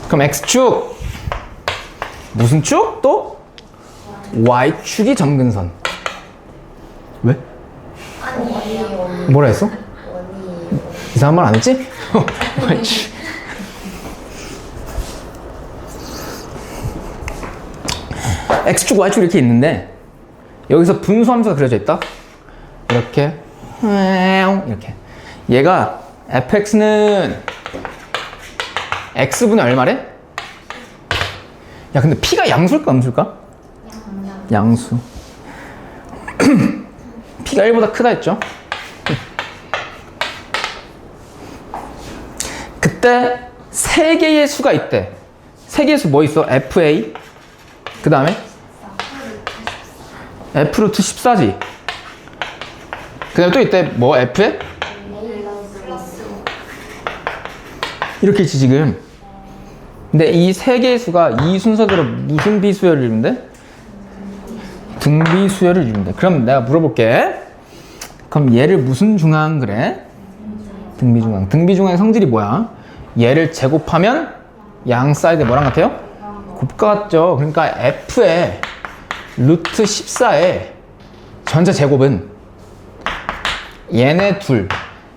그럼 X축 무슨 축? 또? Y축이 점근선. 왜? 아니 뭐라 했어? 원이 이상한 말 안 했지? Y축. X축, Y축 이렇게 있는데 여기서 분수함수가 그려져 있다. 이렇게 이렇게. 얘가 fx는 x분의 얼마래? 야 근데 p가 양수일까 음수일까? 양수. p가 1보다 크다 했죠? 그때 세 개의 수가 있대. 세 개의 수 뭐 있어? fa 그 다음에 f 루트 14지. 그 다음에 또 있대 뭐 f에? 이렇게 있지 지금. 근데 이 세 개의 수가 이 순서대로 무슨 비수열을 이룬대? 등비수열을 이룬대. 그럼 내가 물어볼게. 그럼 얘를 무슨 중항 그래? 등비중항. 등비중항의 성질이 뭐야? 얘를 제곱하면 양 사이드 뭐랑 같아요? 곱과 같죠. 그러니까 f의 루트 14의 전체 제곱은 얘네 둘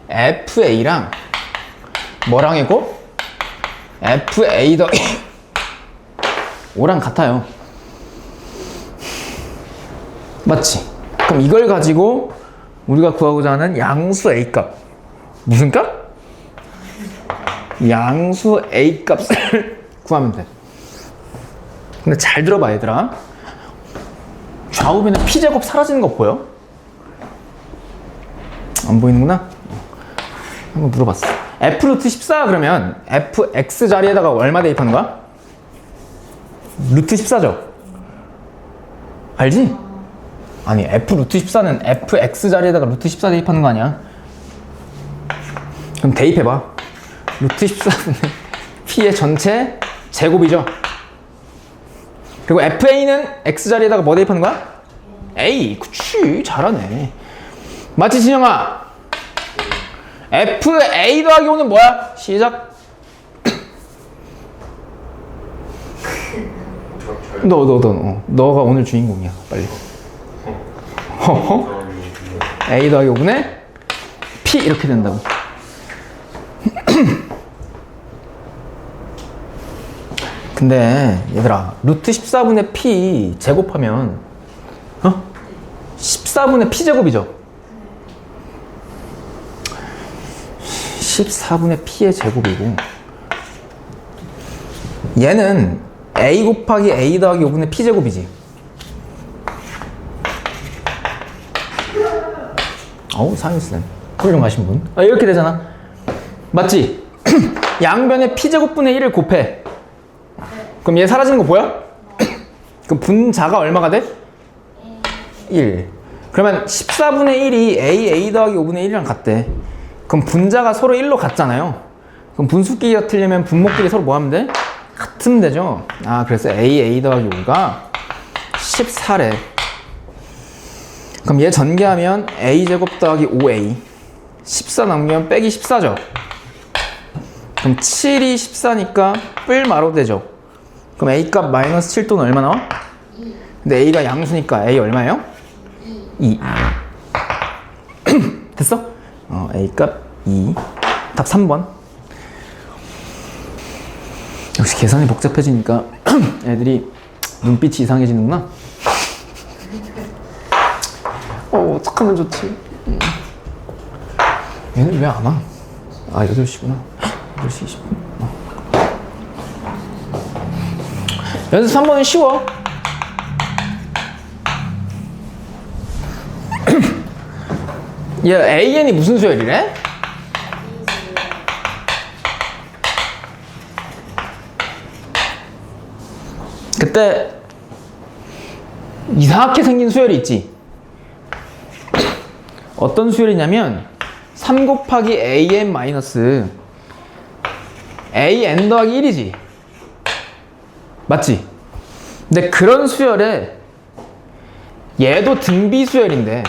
fa랑 뭐랑 이고? fa 더하기 5랑 같아요. 맞지? 그럼 이걸 가지고 우리가 구하고자 하는 양수 a 값 무슨 값? 양수 a 값을 구하면 돼. 근데 잘 들어봐 얘들아. 좌우변에 p제곱 사라지는 거 보여? 안 보이는구나? 한번 물어봤어. f 루트 14 그러면 fx 자리에다가 얼마 대입하는 거야? 루트 14죠? 알지? 아니 f 루트 14는 fx 자리에다가 루트 14 대입하는 거 아니야? 그럼 대입해봐. 루트 14분의 p의 전체 제곱이죠? 그리고 fa는 x 자리에다가 뭐 대입하는 거야? a. 그치 잘하네. 맞지 진영아? fa 더하기 5는 뭐야? 시작. 너가 오늘 주인공이야. 빨리. a 더하기 5분의 p 이렇게 된다고. 근데 얘들아 루트 14분의 p 제곱하면 14분의 p 제곱이죠. 14분의 p의 제곱이고 얘는 a 곱하기 a 더하기 5분의 p 제곱이지. 어우 사인쌤 훌륭하신 분. 이렇게 되잖아. 맞지? 양변에 p 제곱분의 1을 곱해. 그럼 얘 사라지는 거 보여? 그럼 분자가 얼마가 돼? 1. 그러면 14분의 1이 a 더하기 5분의 1이랑 같대. 그럼 분자가 서로 1로 같잖아요. 그럼 분수끼리 같으려면 분모끼리 서로 뭐 하면 돼? 같으면 되죠. 아 그래서 a 더하기 5가 14래. 그럼 얘 전개하면 a제곱 더하기 5a 14 남기면 빼기 14죠. 그럼 7이 14니까 뿔마로 되죠. 그럼 a 값 마이너스 7 또는 얼마 나와? 2. 근데 a가 양수니까 a 얼마예요? 2. 됐어? a 값 2. 답 3번. 역시 계산이 복잡해지니까 애들이 눈빛이 이상해지는구나. 착하면 좋지. 얘는 왜 안 와? 아 8시구나. 8시 20분. 연습 3번은 쉬워. 얘 AN이 무슨 수열이래? 그때 이상하게 생긴 수열이 있지. 어떤 수열이냐면 3 곱하기 AN 마이너스 AN 더하기 1이지. 맞지? 근데 그런 수열에 얘도 등비 수열인데,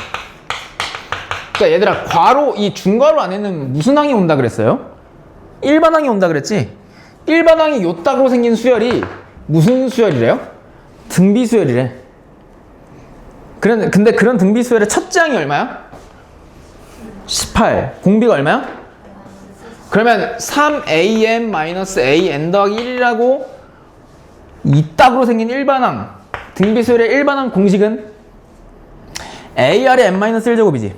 그러니까 얘들아 괄호 이 중괄호 안에는 무슨 항이 온다 그랬어요? 일반항이 온다 그랬지? 일반항이 요따구로 생긴 수열이 무슨 수열이래요? 등비 수열이래. 근데 그런 등비 수열의 첫째 항이 얼마야? 18. 공비가 얼마야? 그러면 3am-a n 더하기 1이라고 이따구로 생긴 일반항 등비 수열의 일반항 공식은 ar의 n-1제곱이지.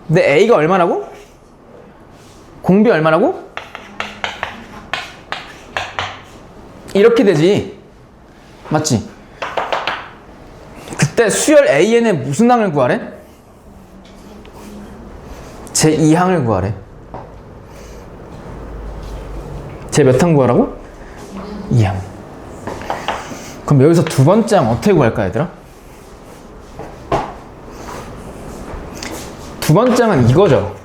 근데 a가 얼마라고? 공비 얼마라고? 이렇게 되지. 맞지? 그때 수열 AN의 무슨 항을 구하래? 제2항을 구하래. 제 몇 항 구하라고? 2항. 그럼 여기서 두 번째 항 어떻게 구할까, 얘들아? 두 번째 항은 이거죠.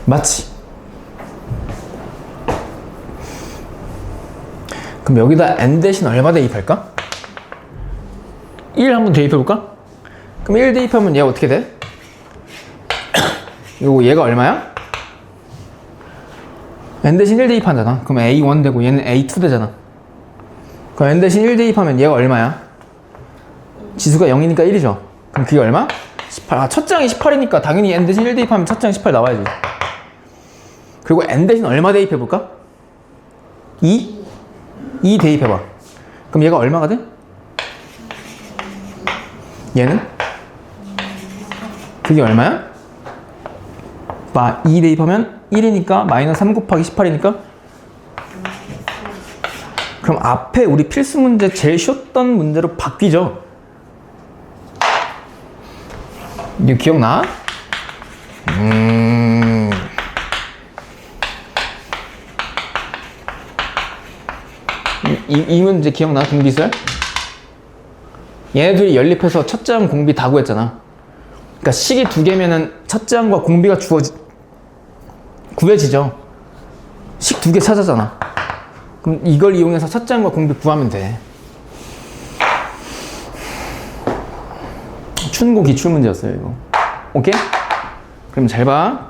맞지? 그럼 여기다 n 대신 얼마 대입할까? 1 한번 대입해볼까? 그럼 1 대입하면 얘가 어떻게 돼? 이거 얘가 얼마야? n 대신 1 대입하잖아. 그럼 a1 되고 얘는 a2 되잖아. 그럼 n 대신 1 대입하면 얘가 얼마야? 지수가 0이니까 1이죠. 그럼 그게 얼마? 18. 아, 첫 장이 18이니까 당연히 n 대신 1 대입하면 첫 장이 18 나와야지. 그리고 n 대신 얼마 대입해볼까? 2? 2 대입해봐. 그럼 얘가 얼마가 돼? 얘는? 그게 얼마야? 2 대입하면 1이니까 마이너스 3 곱하기 18이니까 그럼 앞에 우리 필수 문제 제일 쉬웠던 문제로 바뀌죠. 이거 기억나? 이 문제 기억나? 등비수열? 얘네들이 연립해서 첫째 항 공비 다 구했잖아. 그러니까 식이 두 개면은 첫째 항과 공비가 구해지죠. 식 두 개 찾았잖아. 그럼 이걸 이용해서 첫째 항과 공비 구하면 돼. 춘고 기출 문제였어요, 이거. 오케이? 그럼 잘 봐.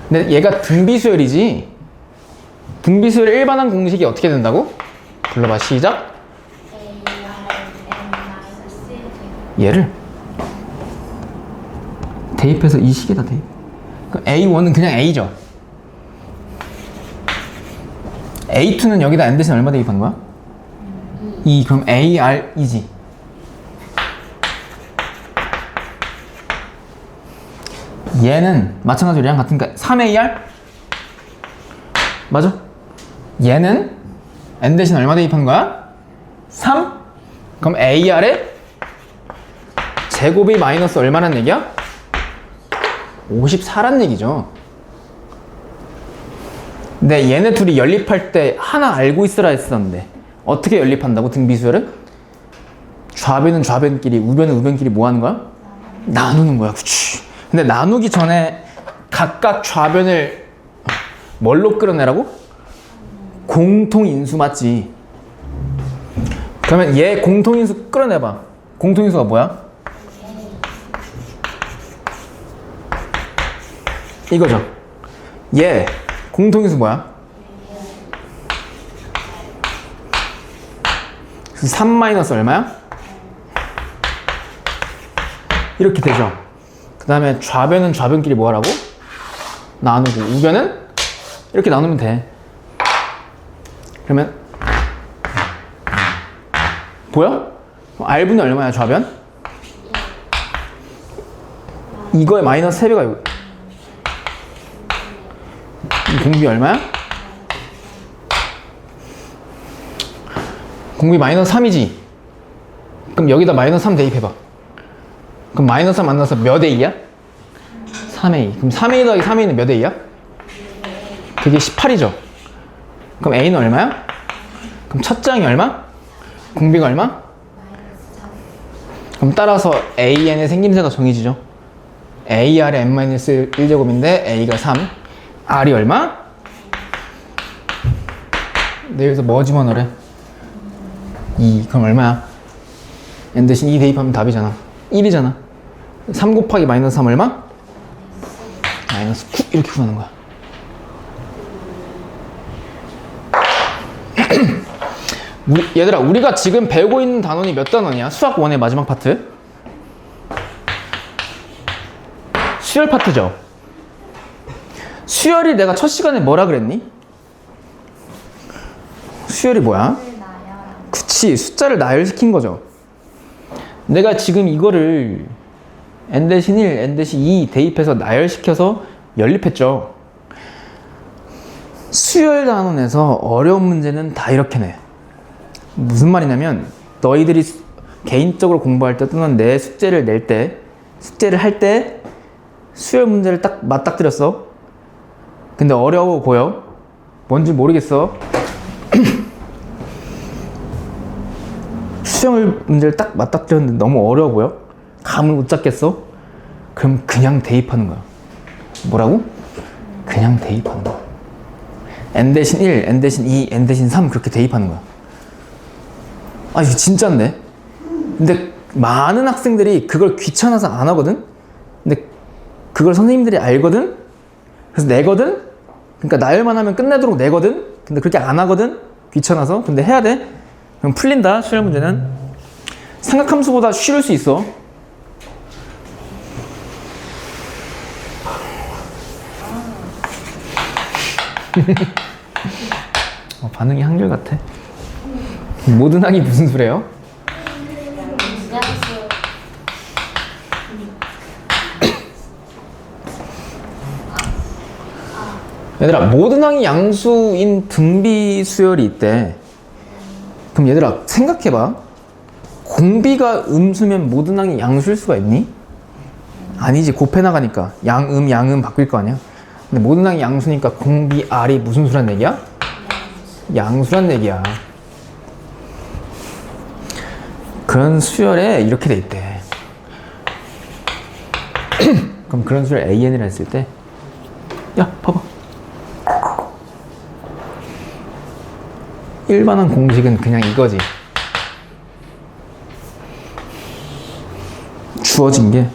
근데 얘가 등비수열이지. 등비수열의 일반항 공식이 어떻게 된다고? 불러봐. 시작. 얘를 대입해서 이 식에다 대입. A1은 그냥 A죠. A2는 여기다 n 대신 얼마 대입하는 거야? 2. 그럼 AR이지. 얘는 마찬가지로 얘랑 같으니까 3AR? 맞아? 얘는 n 대신 얼마 대입하는 거야? 3? 그럼 AR에 제곱이 마이너스 얼마란 얘기야? 54란 얘기죠. 근데 얘네 둘이 연립할 때 하나 알고 있으라 했었는데 어떻게 연립한다고? 등비수열은? 좌변은 좌변끼리, 우변은 우변끼리 뭐 하는 거야? 나누는 거야. 그치. 근데 나누기 전에 각각 좌변을 뭘로 끌어내라고? 공통인수 맞지? 그러면 얘 공통인수 끌어내봐. 공통인수가 뭐야? 이거죠. 얘 공통인수 뭐야? 3 마이너스 얼마야? 이렇게 되죠. 그 다음에 좌변은 좌변끼리 뭐 하라고? 나누고 우변은 이렇게 나누면 돼. 그러면 보여? R분이 얼마야 좌변? 이거의 마이너스 3배가 이거. 공비 얼마야? 공비 마이너스 3이지? 그럼 여기다 마이너스 3 대입해봐. 그럼 마이너스 3 만나서 몇 A야? 3A. 그럼 3A 더하기 3A는 몇 A야? 그게 18이죠? 그럼 A는 얼마야? 그럼 첫째 항이 얼마? 공비가 얼마? 그럼 따라서 AN의 생김새가 정해지죠? AR의 n-1제곱인데 A가 3. R이 얼마? 내 여기서 뭐 집어넣으래? 2. 그럼 얼마야? n 대신 2 대입하면 답이잖아. 1이잖아. 3 곱하기 마이너스 3 얼마? 마이너스 9 이렇게 구하는 거야. 얘들아, 우리가 지금 배우고 있는 단원이 몇 단원이야? 수학 1의 마지막 파트? 수열 파트죠? 수열이 내가 첫 시간에 뭐라 그랬니? 수열이 뭐야? 그치, 숫자를 나열시킨 거죠. 내가 지금 이거를 n-1, n-2 대입해서 나열시켜서 연립했죠. 수열 단원에서 어려운 문제는 다 이렇게 내. 무슨 말이냐면 너희들이 개인적으로 공부할 때 또는 내 숙제를 낼 때, 숙제를 할 때 수열 문제를 딱 맞닥뜨렸어. 근데 어려워 보여? 뭔지 모르겠어. 수열 문제를 딱 맞닥뜨렸는데 너무 어려워 보여? 감을 못 잡겠어? 그럼 그냥 대입하는 거야. 뭐라고? 그냥 대입하는 거야. n-1, n-2, n-3 그렇게 대입하는 거야. 아, 이거 진짜인데? 근데 많은 학생들이 그걸 귀찮아서 안 하거든? 근데 그걸 선생님들이 알거든? 그래서 내거든? 그러니까 나열만 하면 끝내도록 내거든? 근데 그렇게 안 하거든? 귀찮아서. 근데 해야 돼. 그럼 풀린다, 수열 문제는. 삼각함수보다 쉬울 수 있어. 반응이 한결같아. 모든 항이 무슨 수래요? 얘들아, 모든 항이 양수인 등비 수열이 있대. 그럼 얘들아, 생각해봐. 공비가 음수면 모든 항이 양수일 수가 있니? 아니지, 곱해 나가니까 양음 바뀔 거 아니야. 근데 모든 항이 양수니까 공비 R이 무슨 수란 얘기야? 양수란 얘기야. 그런 수열에 이렇게 돼 있대. 그럼 그런 수열 AN이라 했을 때, 야, 봐봐. 일반한 공식은 그냥 이거지. 주어진 게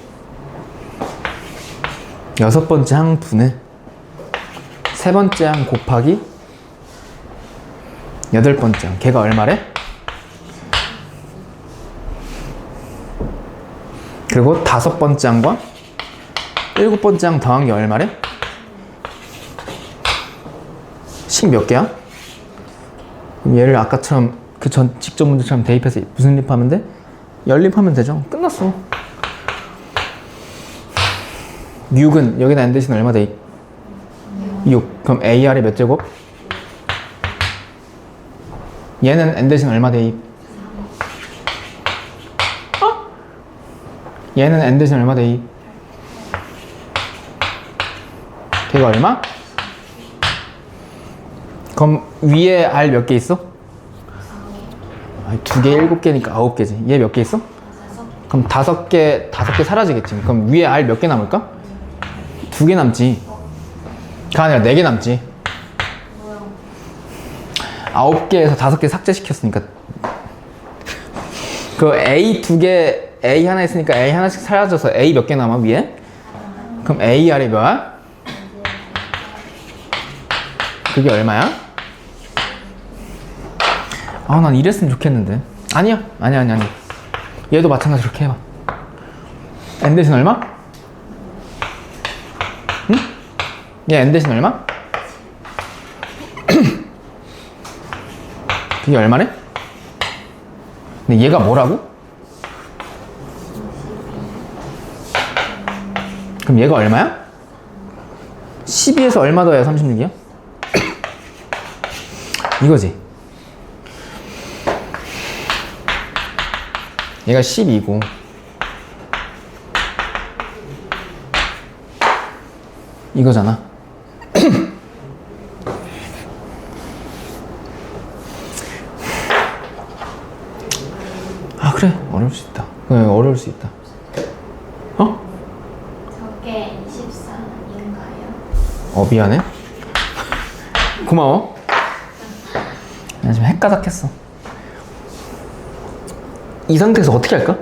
6번째 항 분의 3번째 항 곱하기 8번째 항. 걔가 얼마래? 그리고 5번째 항과 7번째 항 더한 게 얼마래? 식 몇 개야? 그럼 얘를 아까처럼 그 전 직접 문제처럼 대입해서 무슨 립하면 돼? 연립하면 되죠. 끝났어. 6은 여기다 n 대신 얼마 대입? 6. 그럼 AR이 몇 제곱? 얘는 n 대신 얼마 대입? 얘는 n 대신 얼마 대입? 걔가 얼마? 그럼 위에 R 몇 개 있어? 2개, 7개니까 9개지. 얘 몇 개 있어? 그럼 5개 사라지겠지. 그럼 위에 R 몇 개 남을까? 2개 남지. 그가 아니라 4개 남지. 9개에서 5개 삭제시켰으니까. 그 A 2개, A 하나 있으니까 A 하나씩 사라져서 A 몇 개 남아, 위에? 그럼 AR이 몇? 그게 얼마야? 아, 난 이랬으면 좋겠는데. 아니야. 얘도 마찬가지로 이렇게 해봐. n 대신 얼마? 응? 얘 n 대신 얼마? 그게 얼마래? 근데 얘가 뭐라고? 그럼 얘가 얼마야? 12에서 얼마 더해야 36이야? 이거지. 얘가 12고 이거잖아. 아, 그래. 어려울 수 있다. 어려울 수 있다. 어? 저게 24인가요? 미안해. 고마워. 나 지금 헷가닥했어. 이 상태에서 어떻게 할까?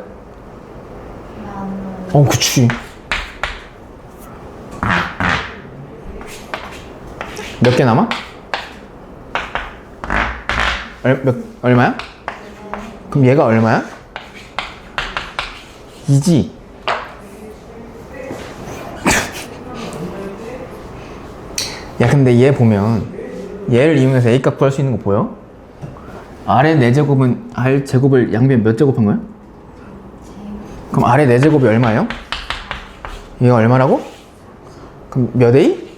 그치. 몇 개 남아? 얼마야? 그럼 얘가 얼마야? 2지. 야, 근데 얘 보면 얘를 이용해서 A값 구할 수 있는 거 보여? 아래 4제곱은 R 제곱을 양변 몇 제곱한 거야? 그럼 아래 4제곱이 얼마예요? 얘가 얼마라고? 그럼 몇 A?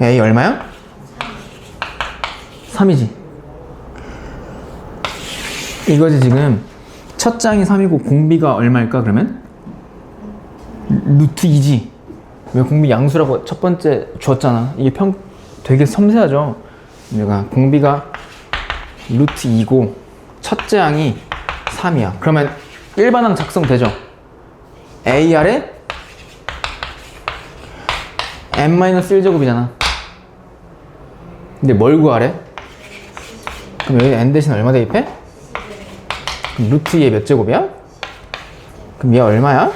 A 얼마야? 3이지. 이거지 지금. 첫 장이 3이고 공비가 얼마일까 그러면? 루트 2지. 왜 공비 양수라고 첫 번째 줬잖아. 이게 되게 섬세하죠. 내가 공비가 루트 2고 첫째 항이 3이야. 그러면 일반항 작성되죠. AR에 n-1제곱이잖아. 근데 뭘 구하래? 그럼 여기 n 대신 얼마 대입해? 그럼 루트 2에 몇 제곱이야? 그럼 얘 얼마야?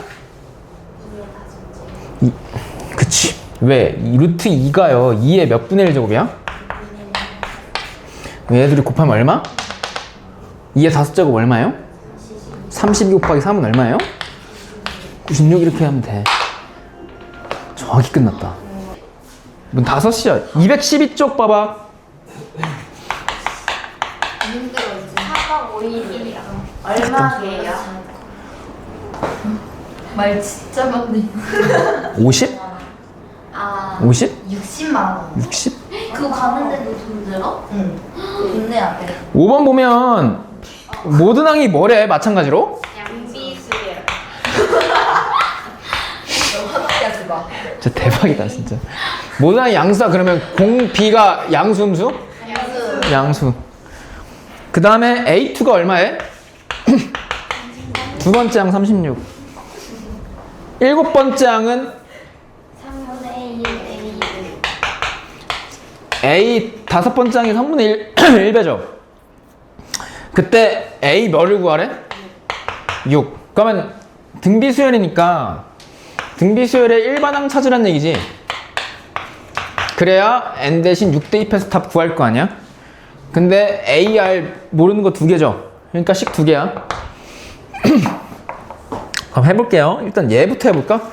그치. 왜? 이 루트 2가요 2의 몇 분의 1 제곱이야? 얘들이 곱하면 얼마? 2의 5제곱 얼마예요? 32 곱하기 3은 얼마예요? 96 이렇게 하면 돼. 정확히 끝났다. 문 5시야. 212쪽 봐봐. 힘들어 이제 4박 5일이야. 얼마예요? 말 진짜 많네. 50? 아 50? 60만 원. 60? 그거 가는데도 돈 들어? 응. 돈 내야 돼. 5번 보면 모든 항이 뭐래? 마찬가지로? 양비수열. 화나게 마. 진짜 대박이다 진짜. 모든 항이 양수다 그러면 공비가 양수 음수? 양수. 양수. 그 다음에 A2가 얼마에? 두 번째 항 36. 일곱 번째 항은 3분의 1 A. A 다섯 번째 항이 3분의 1, 1배죠. 그때 A 몇을 구하래? 6. 그러면 등비수열이니까 등비수열의 일반항 찾으란 얘기지. 그래야 n 대신 6 대입해서 답 구할 거 아니야? 근데 A, R 모르는 거 2개죠. 그러니까 식 2개야. 그럼 해볼게요. 일단 얘부터 해볼까?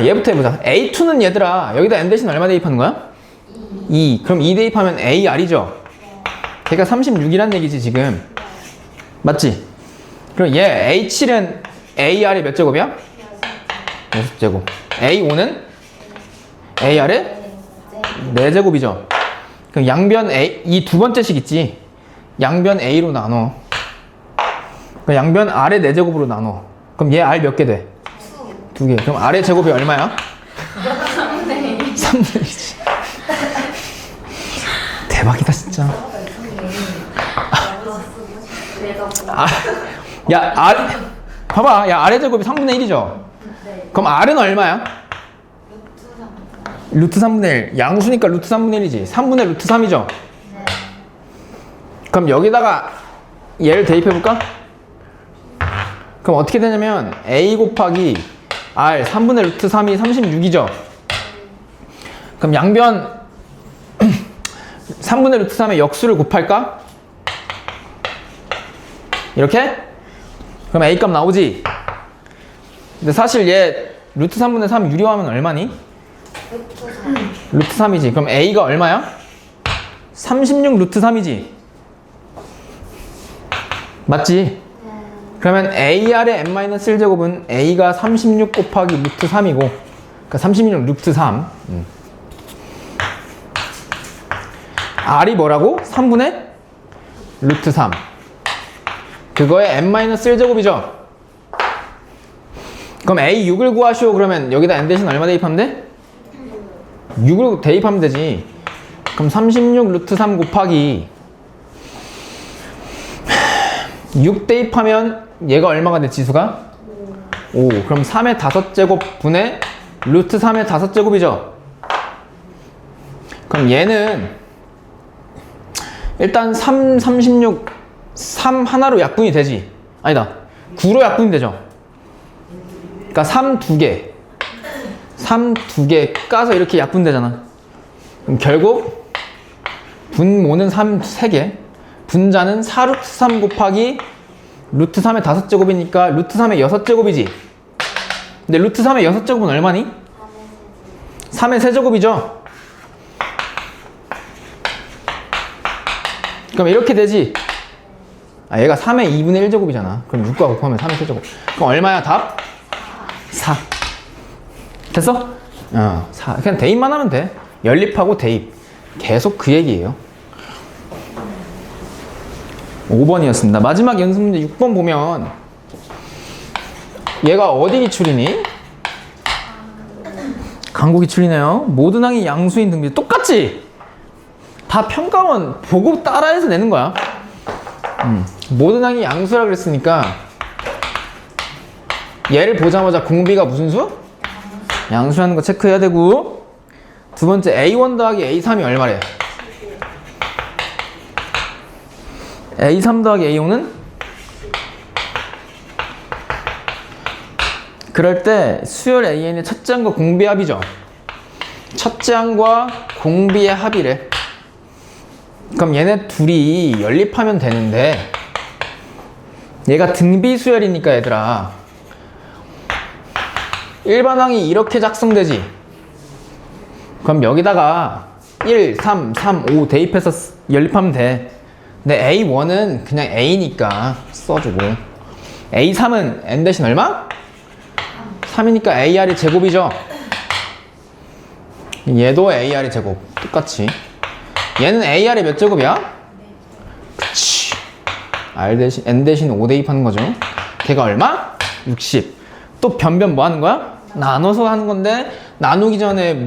얘부터 해보자. A2는 얘들아 여기다 n 대신 얼마 대입하는 거야? 2. 그럼 2 대입하면 AR이죠. 걔가 36이란 얘기지 지금. 맞지? 그럼 얘 A7은 AR이 몇 제곱이야? 6제곱. A5는 AR의 4제곱이죠. 그럼 양변 A, 이 두 번째 식 있지? 양변 A로 나눠. 그럼 양변 R의 4제곱으로 나눠. 그럼 얘 R 몇 개 돼? 2개. 그럼 R의 제곱이 얼마야? 3분의 1이지. 대박이다 진짜. 야 R 봐봐. 야 R의 제곱이 3분의 1이죠. 그럼 R은 얼마야? 루트 3분의 1. 양수니까 루트 3분의 1이지. 3분의 루트 3이죠. 그럼 여기다가 얘를 대입해볼까? 그럼 어떻게 되냐면 A 곱하기 R 3분의 루트 3이 36이죠. 그럼 양변 3분의 루트 3의 역수를 곱할까? 이렇게? 그럼 A 값 나오지? 근데 사실 얘 루트 3분의 3 유리화하면 얼마니? 루트 3이지. 그럼 A가 얼마야? 36 루트 3이지. 맞지? 그러면 AR의 n-1제곱은 A가 36 곱하기 루트 3이고 그러니까 36 루트 3. R이 뭐라고? 3분의 루트 3. 그거의 n-1제곱이죠. 그럼 A6을 구하시오. 그러면 여기다 n 대신 얼마 대입하면 돼? 6을 대입하면 되지. 그럼 36 루트 3 곱하기 6 대입하면 얘가 얼마가 돼? 지수가? 5. 그럼 3의 5제곱 분의 루트 3의 5제곱이죠. 그럼 얘는 일단 3, 36, 3 하나로 약분이 되지. 아니다. 9로 약분이 되죠. 그러니까 3 2개. 3 2개 까서 이렇게 약분되잖아. 그럼 결국 분모는 3개, 분자는 4 루트 3 곱하기 루트 3의 5제곱이니까 루트 3의 6제곱이지. 근데 루트 3의 6제곱은 얼마니? 3의 세제곱이죠. 그럼 이렇게 되지. 얘가 3의 2분의 1제곱이잖아. 그럼 6과 곱하면 3의 세제곱. 그럼 얼마야 답? 4. 됐어? 4. 그냥 대입만 하면 돼. 연립하고 대입. 계속 그 얘기예요. 5번이었습니다. 마지막 연습 문제 6번 보면 얘가 어디 기출이니? 강구 기출이네요. 모든 항이 양수인 등비. 똑같지? 다 평가원 보고 따라해서 내는 거야. 모든 항이 양수라 그랬으니까 얘를 보자마자 공비가 무슨 수? 양수라는 거 체크해야 되고, 두 번째 A1 더하기 A3이 얼마래? A3 더하기 A5는? 그럴 때 수열 AN의 첫째 항과 공비의 합이죠. 첫째 항과 공비의 합이래. 그럼 얘네 둘이 연립하면 되는데, 얘가 등비 수열이니까 얘들아, 일반 항이 이렇게 작성되지. 그럼 여기다가 1, 3, 3, 5 대입해서 연립하면 돼. 근데 A1은 그냥 A니까 써주고, A3은 N 대신 얼마? 3이니까 AR이 제곱이죠. 얘도 AR이 제곱. 똑같이. 얘는 AR이 몇 제곱이야? 그치. R 대신, N 대신 5 대입하는 거죠. 걔가 얼마? 60. 또 변변 뭐 하는 거야? 나눠서 하는 건데, 나누기 전에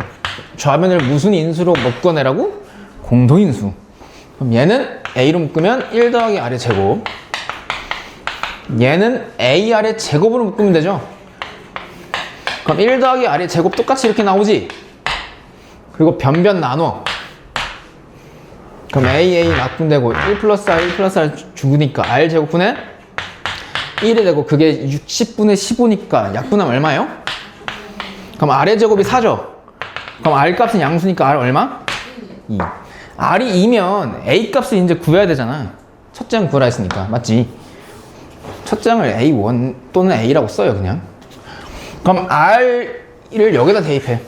좌변을 무슨 인수로 묶어내라고? 공동인수. 그럼 얘는 A로 묶으면 1 더하기 R의 제곱. 얘는 AR의 제곱으로 묶으면 되죠. 그럼 1 더하기 R의 제곱 똑같이 이렇게 나오지? 그리고 변변 나눠. 그럼 AA 약분되고 1 플러스 R, 1 플러스 R 죽으니까 R 제곱분의 1이 되고, 그게 60분의 15니까 약분하면 얼마예요? 그럼 R의 제곱이 4죠? 그럼 R 값은 양수니까 R 얼마? 2. R이 2면 A 값을 이제 구해야 되잖아. 첫째 항 구하라 했으니까. 맞지? 첫째 항을 A1 또는 A라고 써요, 그냥. 그럼 R을 여기다 대입해.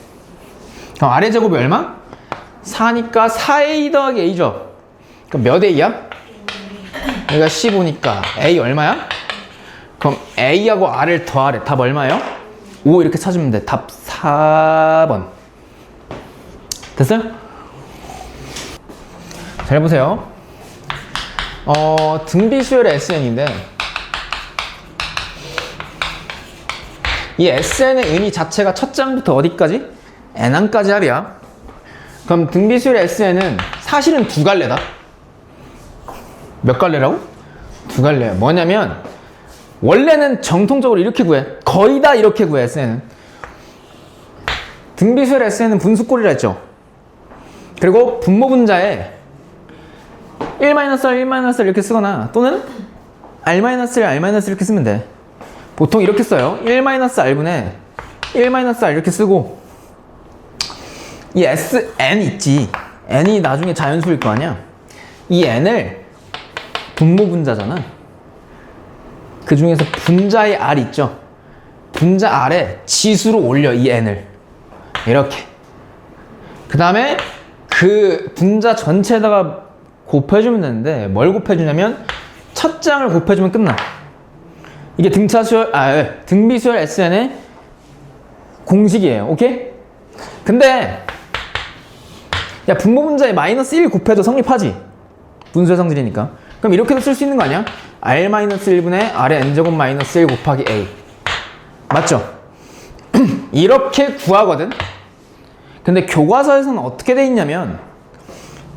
그럼 R의 제곱이 얼마? 4니까 4A 더하기 A죠. 그럼 몇 A야? 여기가 15니까 A 얼마야? 그럼 A하고 R을 더하래. 답 얼마예요? 5 이렇게 찾으면 돼. 답 4번. 됐어요? 잘 보세요. 등비수열의 SN인데, 이 SN의 의미 자체가 첫째 항부터 어디까지? N항까지 합이야. 그럼 등비수열의 SN은 사실은 두 갈래다. 몇 갈래라고? 두 갈래야. 뭐냐면, 원래는 정통적으로 이렇게 구해. 거의 다 이렇게 구해, SN은. 등비수열 SN은 분수꼴이라 했죠. 그리고 분모분자에 1-R, 1-R 이렇게 쓰거나, 또는 R-1, R- 이렇게 쓰면 돼. 보통 이렇게 써요. 1-R분의 1-R 이렇게 쓰고, 이 SN 있지. N이 나중에 자연수일 거 아니야. 이 N을 분모분자잖아. 그 중에서 분자의 R 있죠. 분자 R에 지수로 올려, 이 N을. 이렇게. 그 다음에 그 분자 전체에다가 곱해주면 되는데, 뭘 곱해주냐면 첫째 항을 곱해주면 끝나. 이게 등비수열 SN의 공식이에요. 오케이? 근데 야, 분모분자에 마이너스 1 곱해도 성립하지. 분수의 성질이니까. 그럼 이렇게도 쓸 수 있는 거 아니야? R-1분의 R의 N제곱 마이너스 1 곱하기 A. 맞죠? 이렇게 구하거든? 근데 교과서에서는 어떻게 돼 있냐면,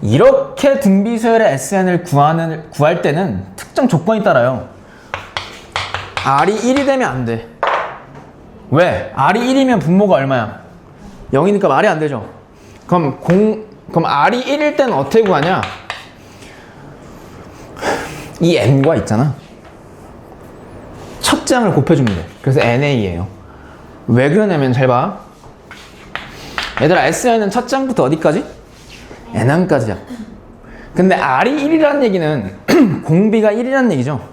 이렇게 등비수열의 SN을 구할 때는 특정 조건이 따라요. R이 1이 되면 안 돼. 왜? R이 1이면 분모가 얼마야? 0이니까 말이 안 되죠. 그럼 R이 1일 때는 어떻게 구하냐? 이 N과 있잖아. 첫째 항을 곱해주면 돼. 그래서 NA예요. 왜 그러냐면, 잘 봐. 얘들아, SN은 첫째 항부터 어디까지? n항까지야. 근데 r이 1이라는 얘기는 공비가 1이라는 얘기죠.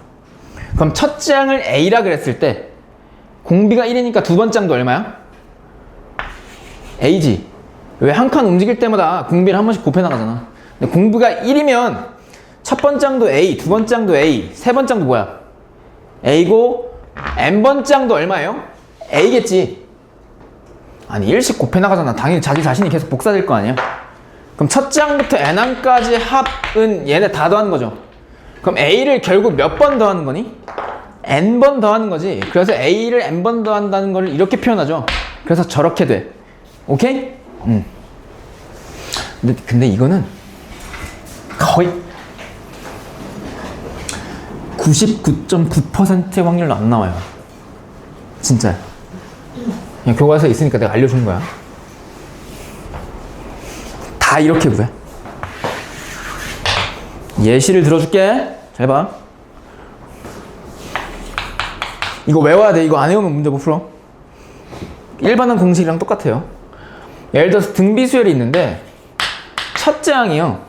그럼 첫째 항을 a라 그랬을 때 공비가 1이니까 두 번째 항도 얼마야? a지. 왜 한 칸 움직일 때마다 공비를 한 번씩 곱해 나가잖아. 근데 공비가 1이면 첫 번째 항도 a, 두 번째 항도 a, 세 번째 항도 뭐야? a고 n번째 항도 얼마예요? a겠지. 아니 1씩 곱해 나가잖아. 당연히 자기 자신이 계속 복사될 거 아니야. 그럼 첫째 항부터 n항까지 합은 얘네 다 더하는 거죠. 그럼 a를 결국 몇 번 더하는 거니? n번 더하는 거지. 그래서 a를 n번 더한다는 걸 이렇게 표현하죠. 그래서 저렇게 돼. 오케이? 근데 이거는 거의 99.9%의 확률로 안 나와요. 진짜. 그냥 교과서에 있으니까 내가 알려주는 거야. 다 이렇게 구해. 예시를 들어줄게. 잘 봐. 이거 외워야 돼. 이거 안 외우면 문제 못 풀어. 일반한 공식이랑 똑같아요. 예를 들어서 등비수열이 있는데 첫째 항이요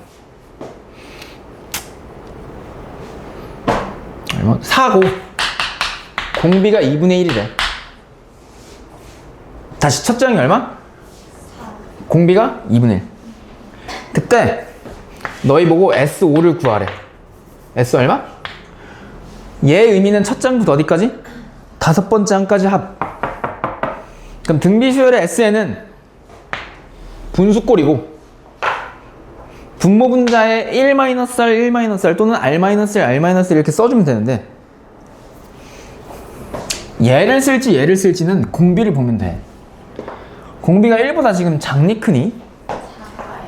4고 공비가 2분의 1이래. 다시 첫째 항이 얼마? 공비가 2분의 1. 그때 너희 보고 S5를 구하래. S 얼마? 얘 의미는 첫째 항부터 어디까지? 다섯 번째 항까지 합. 그럼 등비수열의 Sn은 분수꼴이고 분모분자에 1-R, 1-R 또는 R-1, R-1 이렇게 써주면 되는데 얘를 쓸지 얘를 쓸지는 공비를 보면 돼. 공비가 1보다 지금 작니 크니?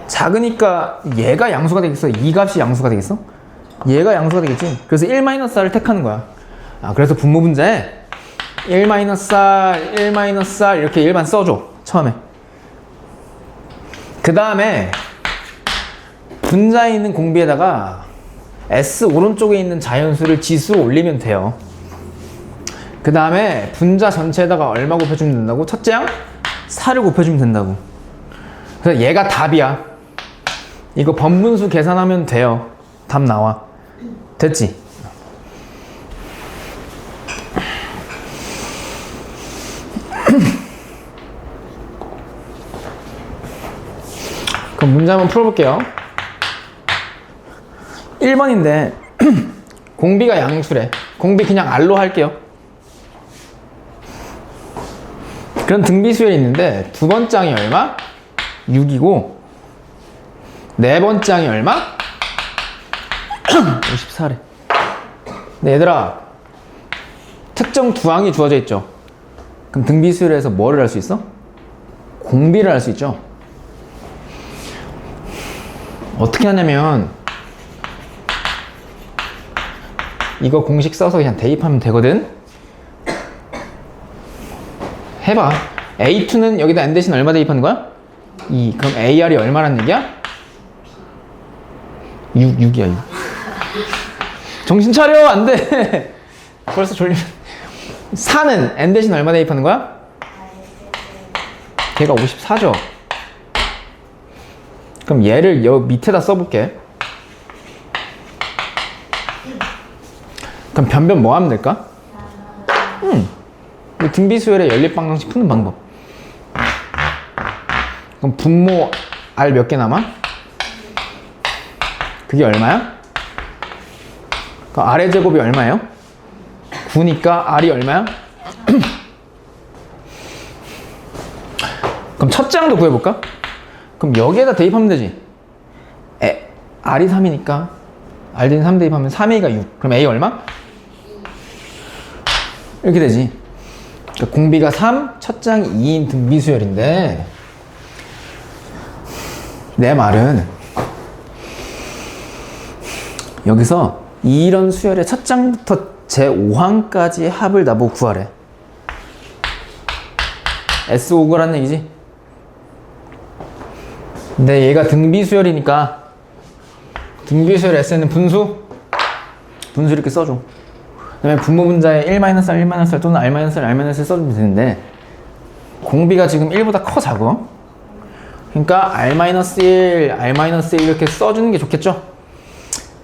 작으니까 얘가 양수가 되겠어? 이 값이 양수가 되겠어? 얘가 양수가 되겠지? 그래서 1-R을 택하는 거야. 그래서 분모분자에 1-R, 1-R 이렇게 일반 써줘. 처음에. 그 다음에 분자에 있는 공비에다가 S 오른쪽에 있는 자연수를 지수로 올리면 돼요. 그 다음에 분자 전체에다가 얼마 곱해주면 된다고? 첫째 항 4를 곱해주면 된다고. 그래서 얘가 답이야. 이거 번분수 계산하면 돼요. 답 나와. 됐지? 그럼 문제 한번 풀어볼게요. 1번인데 공비가 양수래. 공비 그냥 R로 할게요. 그런 등비수열이 있는데 두 번째 항이 얼마? 6이고 네 번째 항이 얼마? 54래. 네, 얘들아 특정 두 항이 주어져 있죠. 그럼 등비수열에서 뭐를 할 수 있어? 공비를 할 수 있죠. 어떻게 하냐면 이거 공식 써서 그냥 대입하면 되거든. 해봐. A2는 여기다 n 대신 얼마 대입하는 거야? 2. 그럼 AR이 얼마란 얘기야? 6이야 6. 정신 차려. 안 돼. 벌써 졸리면 4는 n 대신 얼마 대입하는 거야? 걔가 54죠. 그럼 얘를 여기 밑에다 써볼게. 그럼 변변 뭐 하면 될까? 등비수열의 연립방정식 푸는 방법. 그럼 분모 R 몇 개 남아? 그게 얼마야? 그럼 R의 제곱이 얼마예요? 9니까 R이 얼마야? 그럼 첫째 항도 구해볼까? 그럼 여기에다 대입하면 되지. R이 3이니까 R-3 대입하면 3A가 6. 그럼 A 얼마? 이렇게 되지. 그러니까 공비가 3, 첫째 항이 2인 등비수열인데 내 말은 여기서 이런 수열의 첫째 항부터 제5항까지의 합을 나보고 구하래. S5거란 얘기지. 근데 얘가 등비수열이니까 등비수열 S는 분수 이렇게 써줘. 그 다음에 분모분자에 1-R, 1-R 또는 R-R, R-을 써주면 되는데 공비가 지금 1보다 커 작어. 그러니까 R-1, R-1 이렇게 써주는 게 좋겠죠?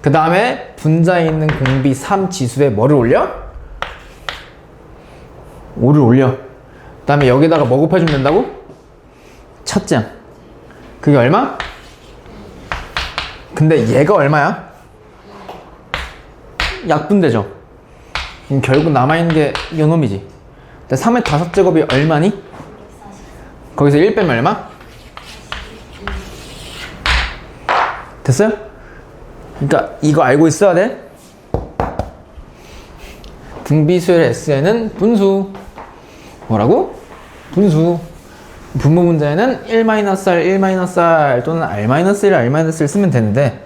그 다음에 분자에 있는 공비 3 지수에 뭐를 올려? 5를 올려. 그 다음에 여기다가 뭐 곱해주면 된다고? 첫째 항. 그게 얼마? 근데 얘가 얼마야? 약분되죠? 그럼 결국 남아있는 게 요놈이지. 3의 5제곱이 얼마니? 거기서 1 빼면 얼마? 됐어요? 그러니까 이거 알고 있어야 돼. 등비수열 S에는 분수. 뭐라고? 분수. 분모 문제에는 1-R, 1-R 또는 R-1, R-1을 쓰면 되는데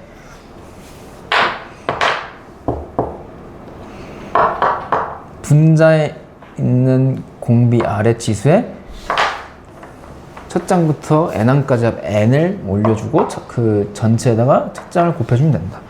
분자에 있는 공비 R의 지수에 첫 장부터 n항까지 n을 올려주고 그 전체에다가 첫 장을 곱해주면 된다.